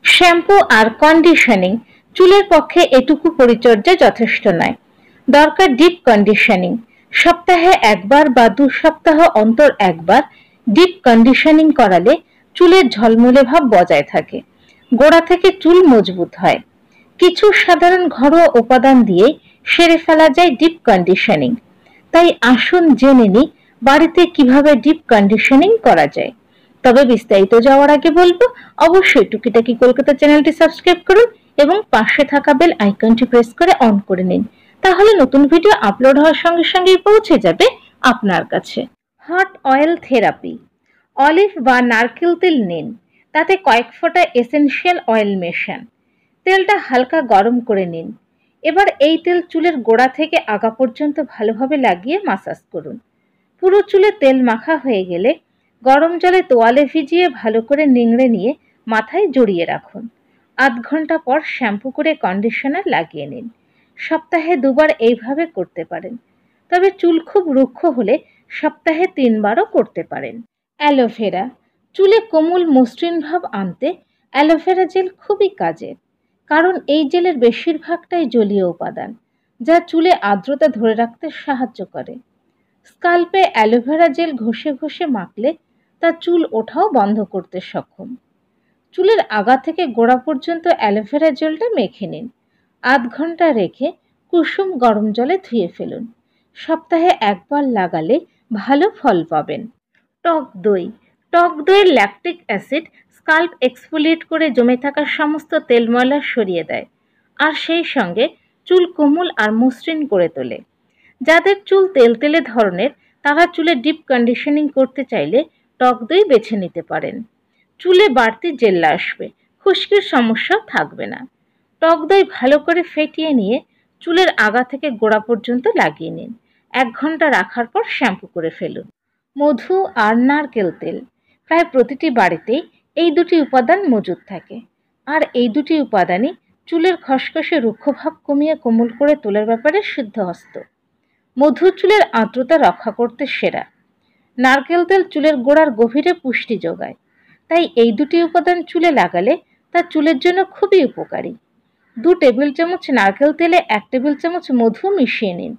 Shampoo আর conditioning চুলের পক্ষে এটুকু পরিচর্যা যথেষ্ট নয়। দরকার ডিপ কন্ডিশনিং। সপ্তাহে একবার বা 2 সপ্তাহ অন্তর একবার ডিপ কন্ডিশনিং করালে চুলের ঝলমলে ভাব বজায় থাকে, গোড়া থেকে চুল মজবুত হয়। কিছু সাধারণ ঘরোয়া উপাদান দিয়ে সেরে ফেলা যায় ডিপ কন্ডিশনিং। তাই আসুন জেনে নিই বাড়িতে কিভাবে ডিপ কন্ডিশনিং করা যায়। তবে বিস্তারিত যাওয়ার আগে বলবো, অবশ্যই টুকিটাকি কলকাতা চ্যানেলটি সাবস্ক্রাইব করুন এবং পাশে থাকা বেল আইকনটি প্রেস করে অন করে নিন। তাহলে নতুন ভিডিও আপলোড হওয়ার সঙ্গে সঙ্গেই পৌঁছে যাবে আপনার কাছে। Hot oil therapy. অলিভ বা নারকেল তেল নিন, তাতে কয়েক ফোঁটা এসেনশিয়াল অয়েল মেশান। তেলটা হালকা গরম করে নিন। এবার এই তেল চুলের গোড়া থেকে আগা পর্যন্ত ভালোভাবে লাগিয়ে মাসাজ করুন। পুরো চুলে তেল মাখা হয়ে গেলে গরম জলে তোয়ালে ভিজিয়ে ভালো করে নিংড়ে নিয়ে মাথায় জড়িয়ে রাখুন। আধ ঘন্টা পর শ্যাম্পু করে কন্ডিশনার লাগিয়ে নিন। সপ্তাহে 2 বার এইভাবে করতে পারেন। তবে চুল খুব রুক্ষ হলে সপ্তাহে 3 বারও করতে পারেন। অ্যালোভেরা। চুলে কোমল মসৃণ ভাব আনতে অ্যালোভেরা জেল খুবই কাজের, কারণ এই জেলের বেশিরভাগটাই জলীয় উপাদান, যা চুলে আর্দ্রতা ধরে রাখতে সাহায্য করে। স্কাল্পে অ্যালোভেরা জেল ঘষে ঘষে মাখলে তা চুল ওঠাও বন্ধ করতে সক্ষম। চুলের আগা থেকে গোড়া পর্যন্ত অ্যালোভেরা জেলটা মেখে নিন। আধ ঘন্টা রেখে কুসুম গরম জলে ধুয়ে ফেলুন। সপ্তাহে একবার লাগালে ভালো ফল পাবেন। টক দই। টক দইয়ের ল্যাকটিক অ্যাসিড স্কাল্প এক্সফোলিয়েট করে জমে থাকা সমস্ত তেল ময়লা সরিয়ে দেয়, আর সেই সঙ্গে চুল কোমল আর মসৃণ করে তোলে। যাদের চুল তেলতেলে ধরনের, তারা চুলে ডিপ কন্ডিশনিং করতে চাইলে টক দই বেছে নিতে পারেন। চুলে বাড়তি জেল্লা আসবে, খুশকির সমস্যাও থাকবে না। টক দই ভালো করে ফেটিয়ে নিয়ে চুলের আগা থেকে গোড়া পর্যন্ত লাগিয়ে নিন। 1 ঘন্টা রাখার পর শ্যাম্পু করে ফেলুন। মধু আর নারকেল তেল। প্রায় প্রতিটি বাড়িতেই এই দুটি উপাদান মজুদ থাকে, আর এই দুটি উপাদানই চুলের খসখসে রুক্ষভাব কমিয়ে কোমল করে তোলার ব্যাপারে সিদ্ধহস্ত। মধু চুলের আর্দ্রতা রক্ষা করতে সেরা। নারকেল তেল চুলের গোড়ার গভীরে পুষ্টি যোগায়। তাই এই দুটি উপাদান চুলে লাগালে তা চুলের জন্য খুবই উপকারী। 2 টেবিল চামচ নারকেল তেলে 1 টেবিল চামচ মধু মিশিয়ে নিন।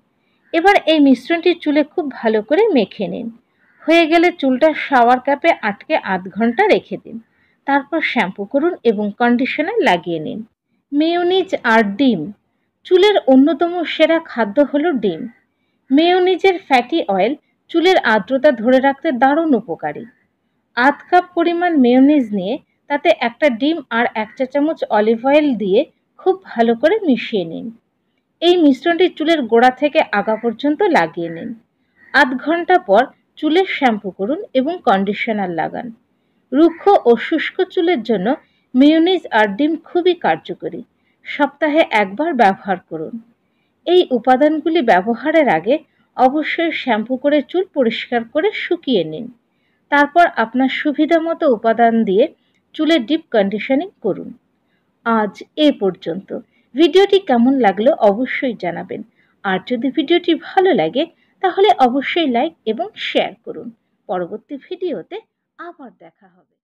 এবার এই মিশ্রণটি চুলে খুব ভালো করে মেখে নিন। হয়ে গেলে চুলটা শাওয়ার ক্যাপে আটকে আধ ঘন্টা রেখে দিন। তারপর শ্যাম্পু করুন এবং কন্ডিশনার লাগিয়ে নিন। মেয়োনিজ আর ডিম। চুলের অন্যতম সেরা খাদ্য হলো ডিম। মেয়োনিজের ফ্যাটি অয়েল চুলের আর্দ্রতা ধরে রাখতে দারুণ উপকারী। আধ কাপ পরিমাণ মেয়োনিজ নিয়ে তাতে একটা ডিম আর 1 চা চামচ অলিভ অয়েল দিয়ে খুব ভালো করে মিশিয়ে নিন। এই মিশ্রণটি চুলের গোড়া থেকে আগা পর্যন্ত লাগিয়ে নিন। আধ ঘন্টা পর চুলে শ্যাম্পু করুন এবং কন্ডিশনার লাগান। রুক্ষ ও শুষ্ক চুলের জন্য মেয়োনিজ আর ডিম খুবই কার্যকরী। সপ্তাহে একবার ব্যবহার করুন। এই উপাদানগুলি ব্যবহারের আগে অবশ্যই শ্যাম্পু করে চুল পরিষ্কার করে শুকিয়ে নিন। তারপর আপনার সুবিধা মতো উপাদান দিয়ে চুলের ডিপ কন্ডিশনিং করুন। আজ এ পর্যন্ত। ভিডিওটি কেমন লাগলো অবশ্যই জানাবেন। আর যদি ভিডিওটি ভালো লাগে তাহলে অবশ্যই লাইক এবং শেয়ার করুন। পরবর্তী ভিডিওতে আবার দেখা হবে।